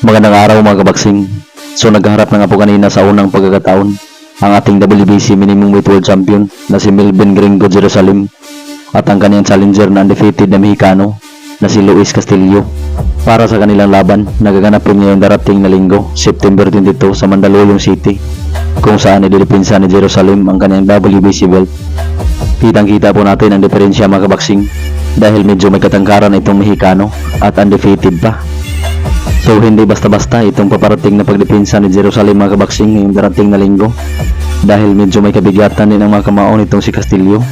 Magandang araw mga kabaksing. So nagharap na nga po kanina sa unang pagkakataon ang ating WBC Minimum Weight World Champion na si Melvin Gringo Jerusalem at ang kanyang challenger na undefeated na Mexicano na si Luis Castillo para sa kanilang laban na gaganapin ngayong darating na linggo, September 22 sa Mandaluyong City, kung saan ididipinsa ni Jerusalem ang kanyang WBC belt. Kitang-kita po natin ang diferensya mga kabaksing dahil medyo may katangkaran itong Mexicano at undefeated pa. So hindi basta-basta itong paparating na pagdepensa ni Jerusalem mga kabaksing ngayong darating na linggo dahil medyo may kabigatan din ang mga kamaon itong si Castillo.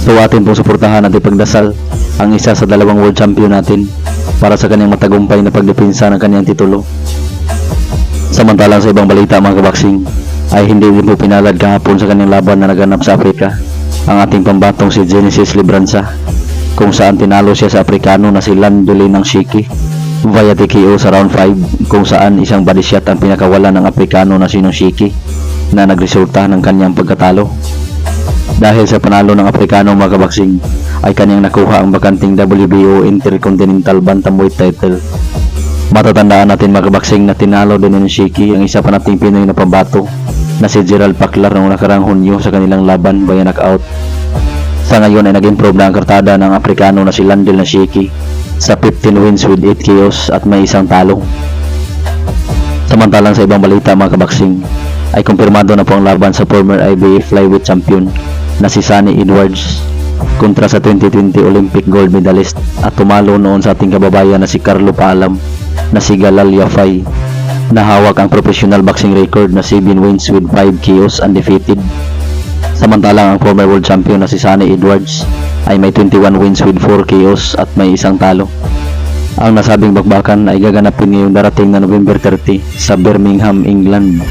So atin pong suportahan at ipagdasal ang isa sa dalawang world champion natin para sa kanyang matagumpay na pagdepensa ng kanyang titulo. Samantalang sa ibang balita mga kabaksing ay hindi din po pinalad kahapon sa kanyang laban na naganap sa Afrika ang ating pambatong si Genesis Libranza, kung saan tinalo siya sa Afrikano na si Landolin ng Shiki via TKO sa round 5, kung saan isang body shot ang pinakawala ng Afrikano na si Shiki na nagresulta ng kanyang pagkatalo. Dahil sa panalo ng Afrikano mga kabaksing ay kanyang nakuha ang bakanting WBO Intercontinental Bantamweight title. Matatandaan natin mga kabaksing na tinalo din ni Shiki ang isa pa nating Pinoy na pambato na si Gerald Paklar noong nakarang Hunyo sa kanilang laban via knockout. Sa ngayon ay nag-improve na ang kartada ng Afrikano na si Landel na Shiki sa 15 wins with 8 KOs at may isang talo. Samantalang sa ibang balita mga kabaksing ay kumpirmado na po ang laban sa former IBF flyweight champion na si Sunny Edwards kontra sa 2020 Olympic gold medalist at tumalo noon sa ating kababayan na si Carlo Paalam na si Galal Yafai na hawak ang professional boxing record na 7 wins with 5 KOs undefeated. Samantalang ang former world champion na si Sunny Edwards ay may 21 wins with 4 KOs at may isang talo. Ang nasabing bakbakan ay gaganapin ngayong darating na November 30 sa Birmingham, England.